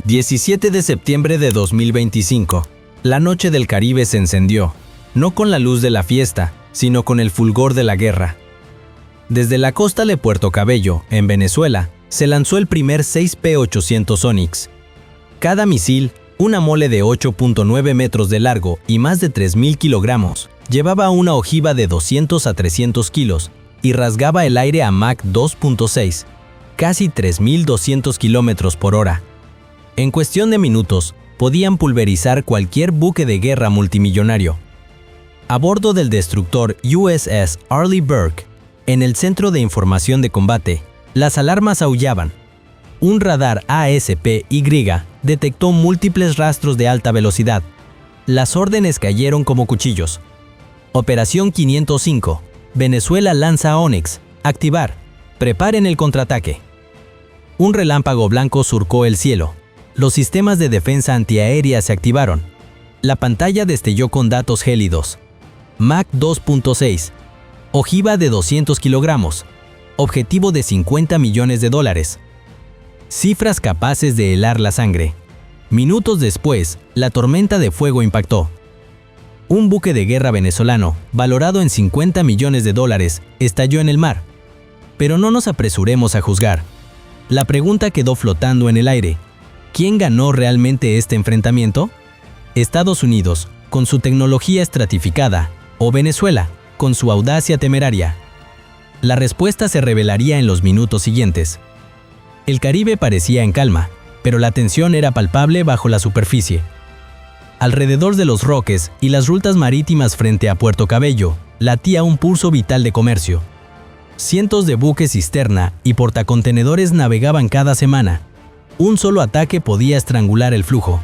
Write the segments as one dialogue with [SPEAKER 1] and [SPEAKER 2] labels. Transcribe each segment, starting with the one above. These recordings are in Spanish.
[SPEAKER 1] 17 de septiembre de 2025. La noche del Caribe se encendió, no con la luz de la fiesta, sino con el fulgor de la guerra. Desde la costa de Puerto Cabello, en Venezuela, se lanzó el primer 6P-800 Onyx. Cada misil, una mole de 8.9 metros de largo y más de 3.000 kilogramos, llevaba una ojiva de 200 a 300 kilos y rasgaba el aire a Mach 2.6, casi 3.200 kilómetros por hora. En cuestión de minutos, podían pulverizar cualquier buque de guerra multimillonario. A bordo del destructor USS Arleigh Burke, en el Centro de Información de Combate, las alarmas aullaban. Un radar ASPY detectó múltiples rastros de alta velocidad. Las órdenes cayeron como cuchillos. Operación 505. Venezuela lanza Onyx. Activar. Preparen el contraataque. Un relámpago blanco surcó el cielo. Los sistemas de defensa antiaérea se activaron. La pantalla destelló con datos gélidos. Mach 2.6. Ojiva de 200 kilogramos. Objetivo de $50 millones. Cifras capaces de helar la sangre. Minutos después, la tormenta de fuego impactó. Un buque de guerra venezolano, valorado en $50 millones, estalló en el mar. Pero no nos apresuremos a juzgar. La pregunta quedó flotando en el aire. ¿Quién ganó realmente este enfrentamiento? ¿Estados Unidos, con su tecnología estratificada, o Venezuela, con su audacia temeraria? La respuesta se revelaría en los minutos siguientes. El Caribe parecía en calma, pero la tensión era palpable bajo la superficie. Alrededor de los Roques y las rutas marítimas frente a Puerto Cabello, latía un pulso vital de comercio. Cientos de buques cisterna y portacontenedores navegaban cada semana. Un solo ataque podía estrangular el flujo.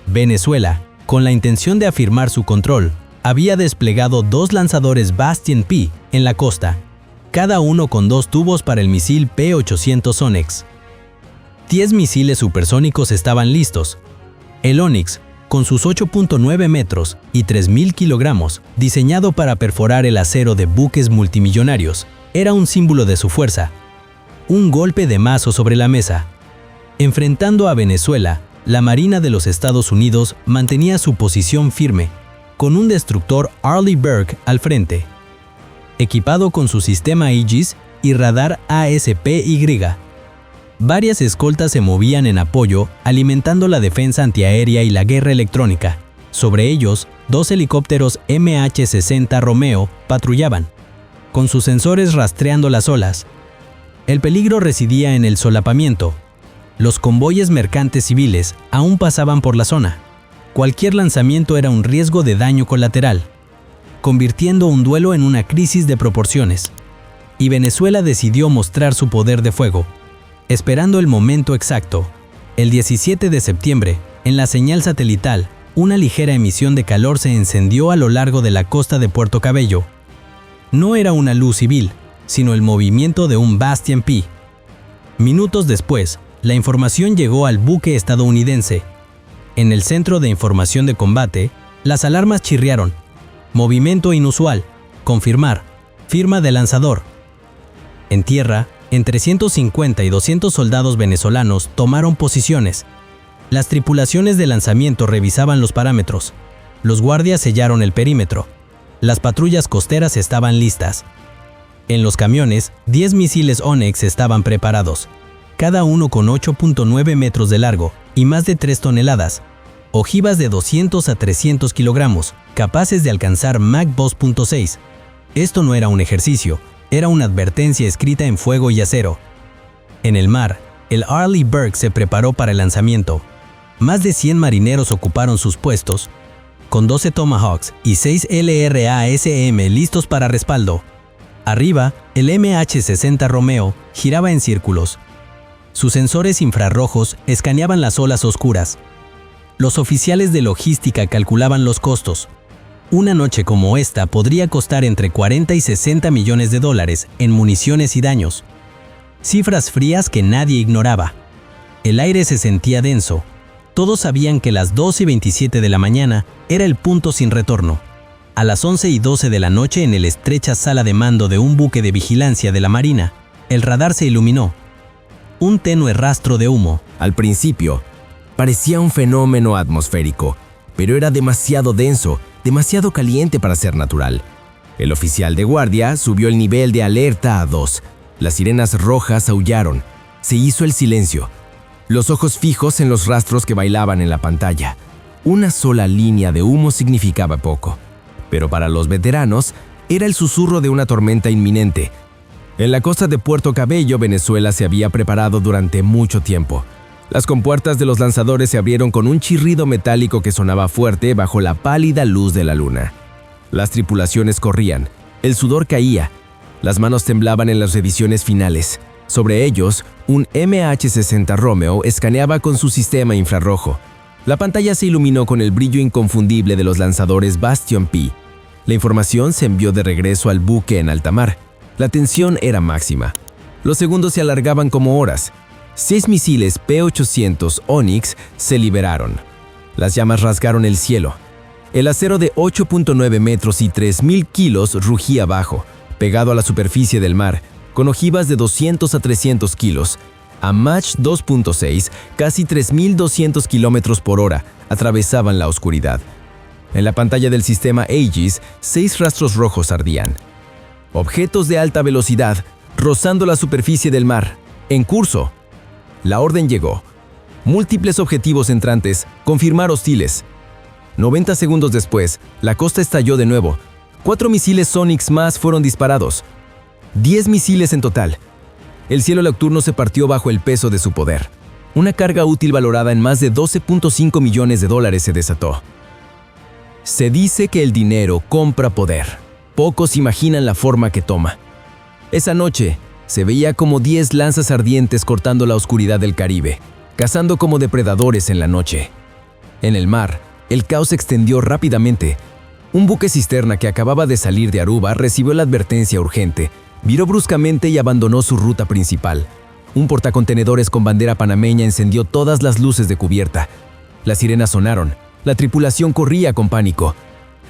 [SPEAKER 1] Venezuela, con la intención de afirmar su control, había desplegado 2 lanzadores Bastion P en la costa, cada uno con 2 tubos para el misil P-800 Onyx. 10 misiles supersónicos estaban listos. El Onyx, con sus 8.9 metros y 3.000 kilogramos, diseñado para perforar el acero de buques multimillonarios, era un símbolo de su fuerza. Un golpe de mazo sobre la mesa. Enfrentando a Venezuela, la Marina de los Estados Unidos mantenía su posición firme, con un destructor Arleigh Burke al frente, equipado con su sistema Aegis y radar ASPY. Varias escoltas se movían en apoyo, alimentando la defensa antiaérea y la guerra electrónica. Sobre ellos, 2 helicópteros MH-60 Romeo patrullaban, con sus sensores rastreando las olas. El peligro residía en el solapamiento. Los convoyes mercantes civiles aún pasaban por la zona. Cualquier lanzamiento era un riesgo de daño colateral, convirtiendo un duelo en una crisis de proporciones. Y Venezuela decidió mostrar su poder de fuego. Esperando el momento exacto, el 17 de septiembre, en la señal satelital, una ligera emisión de calor se encendió a lo largo de la costa de Puerto Cabello. No era una luz civil, sino el movimiento de un Bastion P. Minutos después, la información llegó al buque estadounidense. En el Centro de Información de Combate, las alarmas chirriaron. Movimiento inusual. Confirmar. Firma del lanzador. En tierra, entre 150 y 200 soldados venezolanos tomaron posiciones. Las tripulaciones de lanzamiento revisaban los parámetros. Los guardias sellaron el perímetro. Las patrullas costeras estaban listas. En los camiones, 10 misiles Onyx estaban preparados, cada uno con 8.9 metros de largo y más de 3 toneladas, ojivas de 200 a 300 kilogramos, capaces de alcanzar Mach 2.6. Esto no era un ejercicio, era una advertencia escrita en fuego y acero. En el mar, el Arleigh Burke se preparó para el lanzamiento. Más de 100 marineros ocuparon sus puestos, con 12 Tomahawks y 6 LRASM listos para respaldo. Arriba, el MH-60 Romeo giraba en círculos. Sus sensores infrarrojos escaneaban las olas oscuras. Los oficiales de logística calculaban los costos. Una noche como esta podría costar entre $40 y $60 millones en municiones y daños. Cifras frías que nadie ignoraba. El aire se sentía denso. Todos sabían que las 2:27 de la mañana era el punto sin retorno. A las 11:12 de la noche, en la estrecha sala de mando de un buque de vigilancia de la Marina, el radar se iluminó. Un tenue rastro de humo.
[SPEAKER 2] Al principio, Parecía un fenómeno atmosférico, pero era demasiado denso, demasiado caliente para ser natural. El oficial de guardia subió el nivel de alerta a 2. Las sirenas rojas aullaron. Se hizo el silencio. Los ojos fijos en los rastros que bailaban en la pantalla. Una sola línea de humo significaba poco, pero para los veteranos era el susurro de una tormenta inminente. En la costa de Puerto Cabello, Venezuela se había preparado durante mucho tiempo. Las compuertas de los lanzadores se abrieron con un chirrido metálico que sonaba fuerte bajo la pálida luz de la luna. Las tripulaciones corrían, el sudor caía, las manos temblaban en las revisiones finales. Sobre ellos, un MH-60 Romeo escaneaba con su sistema infrarrojo. La pantalla se iluminó con el brillo inconfundible de los lanzadores Bastion P. La información se envió de regreso al buque en alta mar. La tensión era máxima. Los segundos se alargaban como horas. 6 misiles P-800 Onyx se liberaron. Las llamas rasgaron el cielo. El acero de 8.9 metros y 3.000 kilos rugía abajo, pegado a la superficie del mar, con ojivas de 200 a 300 kilos. A Mach 2.6, casi 3.200 kilómetros por hora, atravesaban la oscuridad. En la pantalla del sistema Aegis, 6 rastros rojos ardían. Objetos de alta velocidad, rozando la superficie del mar. En curso. La orden llegó. Múltiples objetivos entrantes, confirmar hostiles. 90 segundos después, la costa estalló de nuevo. 4 misiles Onyx más fueron disparados. 10 misiles en total. El cielo nocturno se partió bajo el peso de su poder. Una carga útil valorada en más de $12.5 millones se desató. Se dice que el dinero compra poder. Pocos imaginan la forma que toma. Esa noche, se veía como 10 lanzas ardientes cortando la oscuridad del Caribe, cazando como depredadores en la noche. En el mar, el caos se extendió rápidamente. Un buque cisterna que acababa de salir de Aruba recibió la advertencia urgente, viró bruscamente y abandonó su ruta principal. Un portacontenedores con bandera panameña encendió todas las luces de cubierta. Las sirenas sonaron. La tripulación corría con pánico.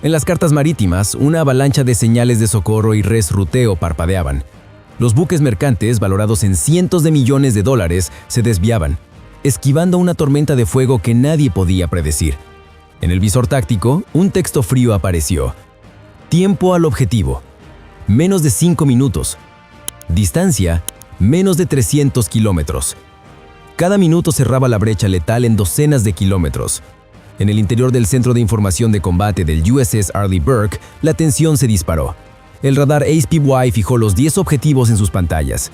[SPEAKER 2] En las cartas marítimas, una avalancha de señales de socorro y resruteo parpadeaban. Los buques mercantes, valorados en cientos de millones de dólares, se desviaban, esquivando una tormenta de fuego que nadie podía predecir. En el visor táctico, un texto frío apareció. Tiempo al objetivo. Menos de 5 minutos. Distancia, menos de 300 kilómetros. Cada minuto cerraba la brecha letal en docenas de kilómetros. En el interior del Centro de Información de Combate del USS Arleigh Burke, la tensión se disparó. El radar ACPY fijó los 10 objetivos en sus pantallas.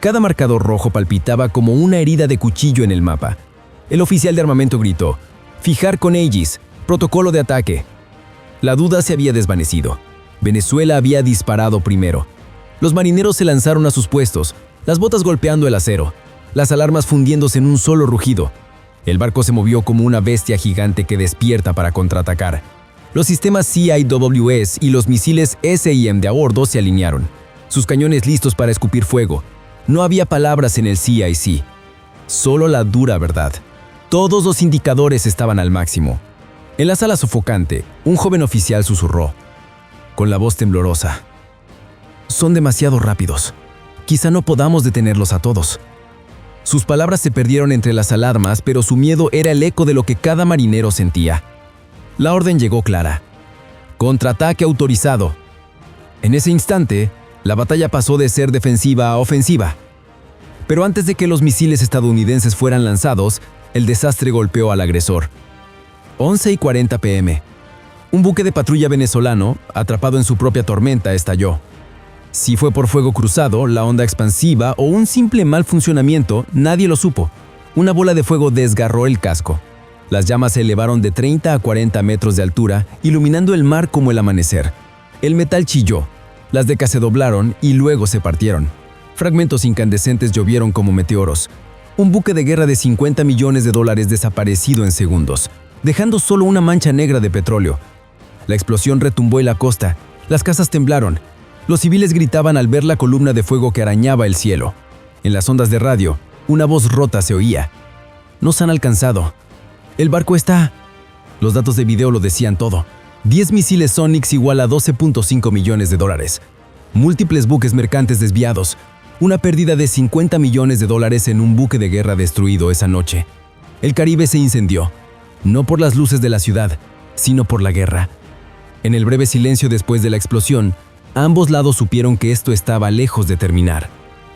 [SPEAKER 2] Cada marcador rojo palpitaba como una herida de cuchillo en el mapa. El oficial de armamento gritó: «Fijar con Aegis, protocolo de ataque». La duda se había desvanecido. Venezuela había disparado primero. Los marineros se lanzaron a sus puestos, las botas golpeando el acero, las alarmas fundiéndose en un solo rugido. El barco se movió como una bestia gigante que despierta para contraatacar. Los sistemas CIWS y los misiles SIM de a bordo se alinearon, sus cañones listos para escupir fuego. No había palabras en el CIC, solo la dura verdad. Todos los indicadores estaban al máximo. En la sala sofocante, un joven oficial susurró, con la voz temblorosa: «Son demasiado rápidos. Quizá no podamos detenerlos a todos». Sus palabras se perdieron entre las alarmas, pero su miedo era el eco de lo que cada marinero sentía. La orden llegó clara: contraataque autorizado. En ese instante, la batalla pasó de ser defensiva a ofensiva. Pero antes de que los misiles estadounidenses fueran lanzados, el desastre golpeó al agresor. 11:40 p.m. Un buque de patrulla venezolano, atrapado en su propia tormenta, estalló. Si fue por fuego cruzado, la onda expansiva o un simple mal funcionamiento, nadie lo supo. Una bola de fuego desgarró el casco. Las llamas se elevaron de 30 a 40 metros de altura, iluminando el mar como el amanecer. El metal chilló, las decas se doblaron y luego se partieron. Fragmentos incandescentes llovieron como meteoros. Un buque de guerra de $50 millones desaparecido en segundos, dejando solo una mancha negra de petróleo. La explosión retumbó en la costa, las casas temblaron. Los civiles gritaban al ver la columna de fuego que arañaba el cielo. En las ondas de radio, una voz rota se oía: «Nos han alcanzado. El barco está...». Los datos de video lo decían todo. 10 misiles Onyx igual a $12.5 millones. Múltiples buques mercantes desviados. Una pérdida de $50 millones en un buque de guerra destruido esa noche. El Caribe se incendió, no por las luces de la ciudad, sino por la guerra. En el breve silencio después de la explosión, ambos lados supieron que esto estaba lejos de terminar.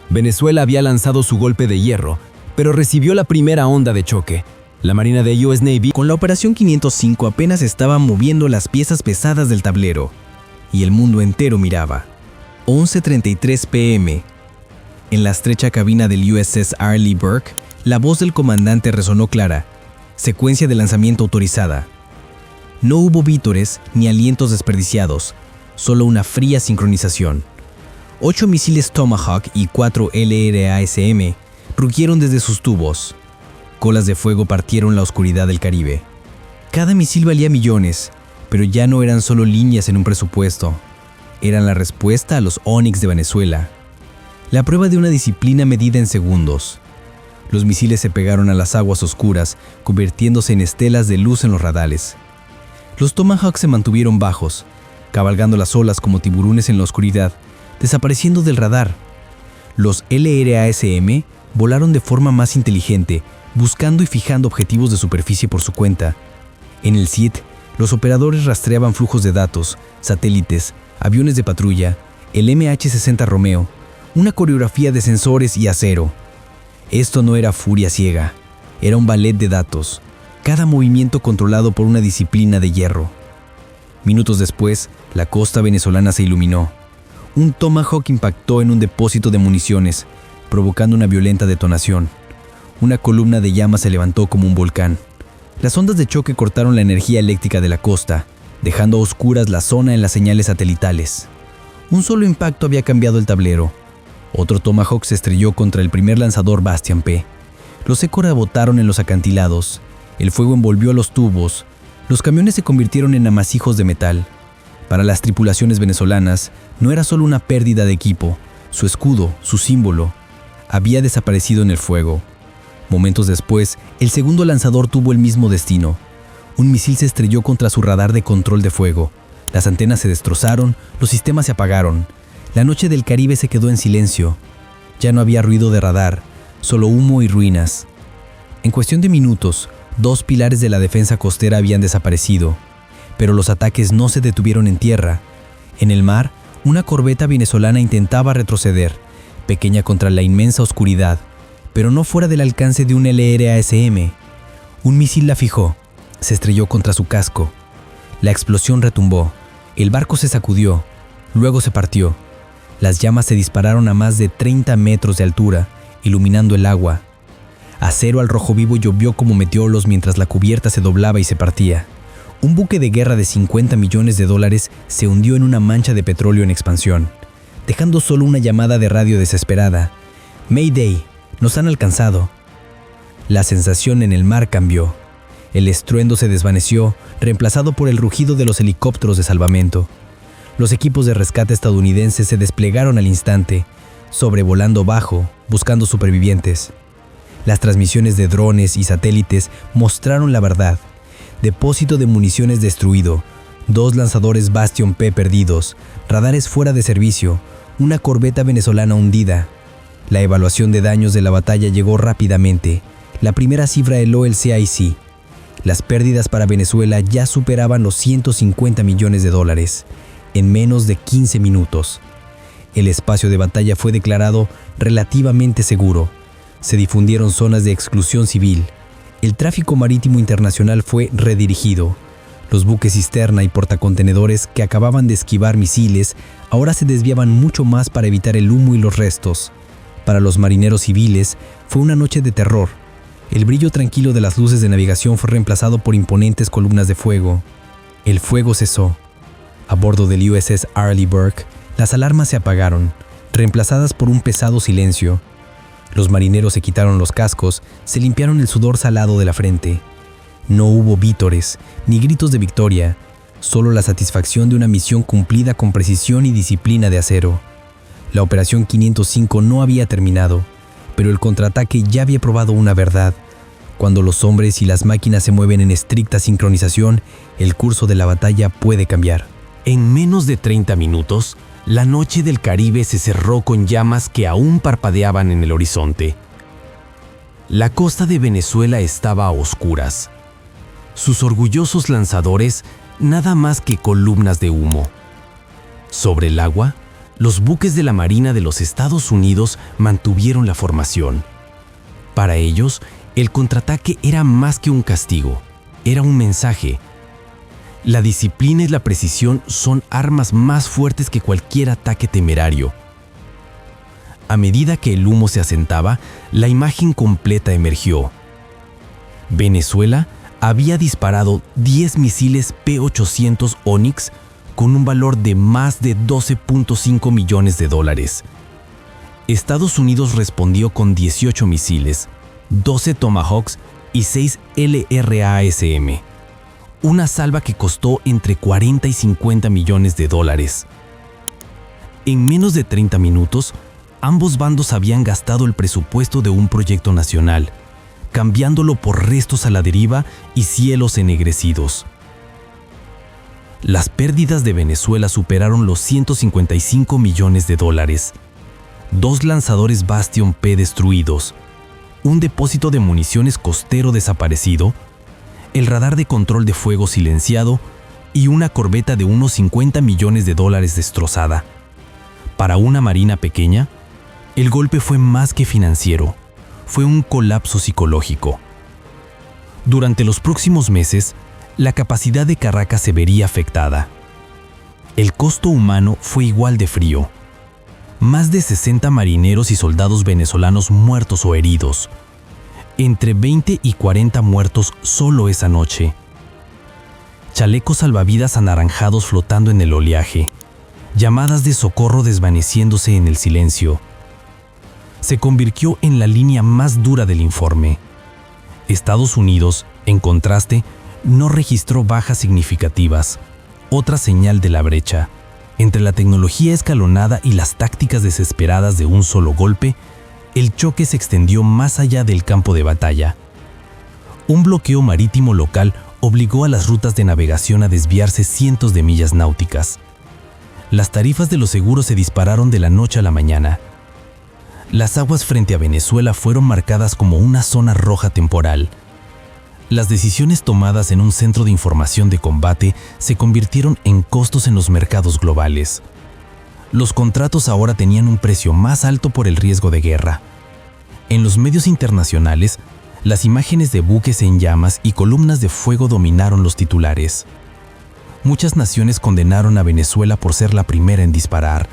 [SPEAKER 2] Venezuela había lanzado su golpe de hierro, pero recibió la primera onda de choque. La Marina de US Navy,
[SPEAKER 1] Con la Operación 505 apenas estaba moviendo las piezas pesadas del tablero, y el mundo entero miraba. 11:33 p.m. En la estrecha cabina del USS Arleigh Burke, la voz del comandante resonó clara. Secuencia de lanzamiento autorizada. No hubo vítores ni alientos desperdiciados, solo una fría sincronización. 8 misiles Tomahawk y 4 LRASM rugieron desde sus tubos. Colas de fuego partieron la oscuridad del Caribe. Cada misil valía millones, pero ya no eran solo líneas en un presupuesto. Eran la respuesta a los Onyx de Venezuela. La prueba de una disciplina medida en segundos. Los misiles se pegaron a las aguas oscuras, convirtiéndose en estelas de luz en los radares. Los Tomahawk se mantuvieron bajos, cabalgando las olas como tiburones en la oscuridad, desapareciendo del radar. Los LRASM volaron de forma más inteligente, buscando y fijando objetivos de superficie por su cuenta. En el SIT, los operadores rastreaban flujos de datos, satélites, aviones de patrulla, el MH-60 Romeo, una coreografía de sensores y acero. Esto no era furia ciega, era un ballet de datos, cada movimiento controlado por una disciplina de hierro. Minutos después, la costa venezolana se iluminó. Un Tomahawk impactó en un depósito de municiones, provocando una violenta detonación. Una columna de llamas se levantó como un volcán. Las ondas de choque cortaron la energía eléctrica de la costa, dejando a oscuras la zona en las señales satelitales. Un solo impacto había cambiado el tablero. Otro Tomahawk se estrelló contra el primer lanzador Bastian P. Los eco rebotaron en los acantilados. El fuego envolvió a los tubos. Los camiones se convirtieron en amasijos de metal. Para las tripulaciones venezolanas, no era solo una pérdida de equipo. Su escudo, su símbolo, había desaparecido en el fuego. Momentos después, el segundo lanzador tuvo el mismo destino. Un misil se estrelló contra su radar de control de fuego. Las antenas se destrozaron, los sistemas se apagaron. La noche del Caribe se quedó en silencio. Ya no había ruido de radar, solo humo y ruinas. En cuestión de minutos, 2 pilares de la defensa costera habían desaparecido. Pero los ataques no se detuvieron en tierra. En el mar, una corbeta venezolana intentaba retroceder, pequeña contra la inmensa oscuridad, pero no fuera del alcance de un LRASM. Un misil la fijó, se estrelló contra su casco. La explosión retumbó, el barco se sacudió, luego se partió. Las llamas se dispararon a más de 30 metros de altura, iluminando el agua. Acero al rojo vivo llovió como meteoros mientras la cubierta se doblaba y se partía. Un buque de guerra de $50 millones se hundió en una mancha de petróleo en expansión, dejando solo una llamada de radio desesperada. Mayday, nos han alcanzado. La sensación en el mar cambió. El estruendo se desvaneció, reemplazado por el rugido de los helicópteros de salvamento. Los equipos de rescate estadounidenses se desplegaron al instante, sobrevolando bajo, buscando supervivientes. Las transmisiones de drones y satélites mostraron la verdad. Depósito de municiones destruido, 2 lanzadores Bastion P perdidos, radares fuera de servicio, una corbeta venezolana hundida. La evaluación de daños de la batalla llegó rápidamente. La primera cifra heló el CIC. Las pérdidas para Venezuela ya superaban los $150 millones en menos de 15 minutos. El espacio de batalla fue declarado relativamente seguro. Se difundieron zonas de exclusión civil. El tráfico marítimo internacional fue redirigido. Los buques cisterna y portacontenedores que acababan de esquivar misiles ahora se desviaban mucho más para evitar el humo y los restos. Para los marineros civiles fue una noche de terror. El brillo tranquilo de las luces de navegación fue reemplazado por imponentes columnas de fuego. El fuego cesó. A bordo del USS Arleigh Burke, las alarmas se apagaron, reemplazadas por un pesado silencio. Los marineros se quitaron los cascos, se limpiaron el sudor salado de la frente. No hubo vítores, ni gritos de victoria, solo la satisfacción de una misión cumplida con precisión y disciplina de acero. La Operación 505 no había terminado, pero el contraataque ya había probado una verdad. Cuando los hombres y las máquinas se mueven en estricta sincronización, el curso de la batalla puede cambiar.
[SPEAKER 2] En menos de 30 minutos, la noche del Caribe se cerró con llamas que aún parpadeaban en el horizonte. La costa de Venezuela estaba a oscuras. Sus orgullosos lanzadores nada más que columnas de humo. Sobre el agua, los buques de la Marina de los Estados Unidos mantuvieron la formación. Para ellos, el contraataque era más que un castigo, era un mensaje. La disciplina y la precisión son armas más fuertes que cualquier ataque temerario. A medida que el humo se asentaba, la imagen completa emergió. Venezuela había disparado 10 misiles P-800 Onyx con un valor de más de $12.5 millones. Estados Unidos respondió con 18 misiles, 12 Tomahawks y 6 LRASM. Una salva que costó entre 40 y 50 millones de dólares. En menos de 30 minutos, ambos bandos habían gastado el presupuesto de un proyecto nacional, cambiándolo por restos a la deriva y cielos ennegrecidos. Las pérdidas de Venezuela superaron los 155 millones de dólares. 2 lanzadores Bastion P destruidos, un depósito de municiones costero desaparecido, el radar de control de fuego silenciado y una corbeta de unos 50 millones de dólares destrozada. Para una marina pequeña, el golpe fue más que financiero, fue un colapso psicológico. Durante los próximos meses, la capacidad de Caracas se vería afectada. El costo humano fue igual de frío. Más de 60 marineros y soldados venezolanos muertos o heridos. Entre 20 y 40 muertos solo esa noche. Chalecos salvavidas anaranjados flotando en el oleaje. Llamadas de socorro desvaneciéndose en el silencio. Se convirtió en la línea más dura del informe. Estados Unidos, en contraste, no registró bajas significativas. Otra señal de la brecha. Entre la tecnología escalonada y las tácticas desesperadas de un solo golpe, el choque se extendió más allá del campo de batalla. Un bloqueo marítimo local obligó a las rutas de navegación a desviarse cientos de millas náuticas. Las tarifas de los seguros se dispararon de la noche a la mañana. Las aguas frente a Venezuela fueron marcadas como una zona roja temporal. Las decisiones tomadas en un centro de información de combate se convirtieron en costos en los mercados globales. Los contratos ahora tenían un precio más alto por el riesgo de guerra. En los medios internacionales, las imágenes de buques en llamas y columnas de fuego dominaron los titulares. Muchas naciones condenaron a Venezuela por ser la primera en disparar,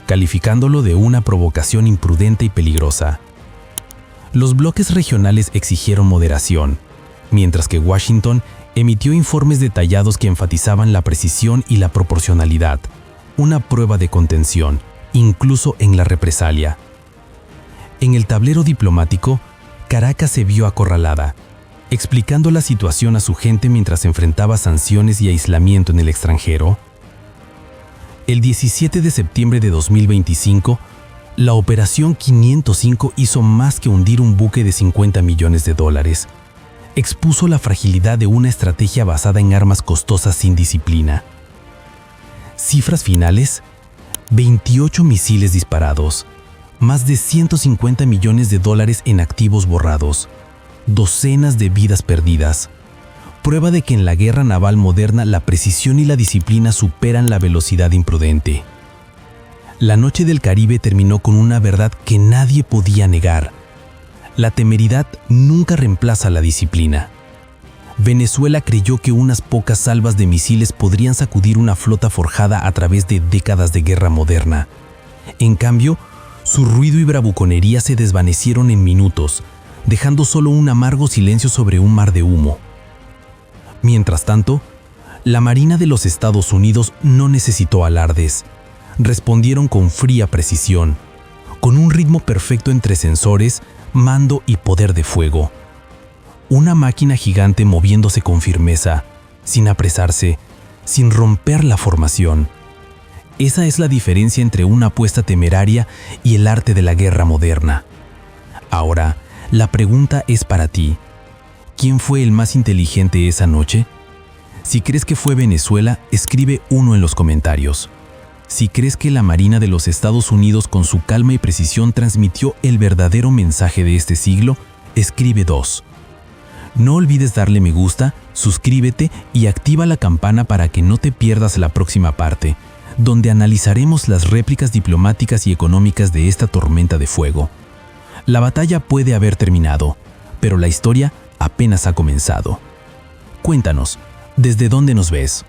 [SPEAKER 2] calificándolo de una provocación imprudente y peligrosa. Los bloques regionales exigieron moderación, mientras que Washington emitió informes detallados que enfatizaban la precisión y la proporcionalidad, una prueba de contención, incluso en la represalia. En el tablero diplomático, Caracas se vio acorralada, explicando la situación a su gente mientras enfrentaba sanciones y aislamiento en el extranjero. El 17 de septiembre de 2025, la Operación 505 hizo más que hundir un buque de 50 millones de dólares. Expuso la fragilidad de una estrategia basada en armas costosas sin disciplina. Cifras finales: 28 misiles disparados, más de 150 millones de dólares en activos borrados, docenas de vidas perdidas. Prueba de que en la guerra naval moderna la precisión y la disciplina superan la velocidad imprudente. La noche del Caribe terminó con una verdad que nadie podía negar. La temeridad nunca reemplaza la disciplina. Venezuela creyó que unas pocas salvas de misiles podrían sacudir una flota forjada a través de décadas de guerra moderna. En cambio, su ruido y bravuconería se desvanecieron en minutos, dejando solo un amargo silencio sobre un mar de humo. Mientras tanto, la Marina de los Estados Unidos no necesitó alardes. Respondieron con fría precisión, con un ritmo perfecto entre sensores, mando y poder de fuego. Una máquina gigante moviéndose con firmeza, sin apresarse, sin romper la formación. Esa es la diferencia entre una apuesta temeraria y el arte de la guerra moderna. Ahora, la pregunta es para ti. ¿Quién fue el más inteligente esa noche? Si crees que fue Venezuela, escribe 1 en los comentarios. Si crees que la Marina de los Estados Unidos con su calma y precisión transmitió el verdadero mensaje de este siglo,
[SPEAKER 3] escribe 2. No olvides darle me gusta, suscríbete y activa la campana para que no te pierdas la próxima parte, donde analizaremos las réplicas diplomáticas y económicas de esta tormenta de fuego. La batalla puede haber terminado, pero la historia apenas ha comenzado. Cuéntanos, ¿desde dónde nos ves?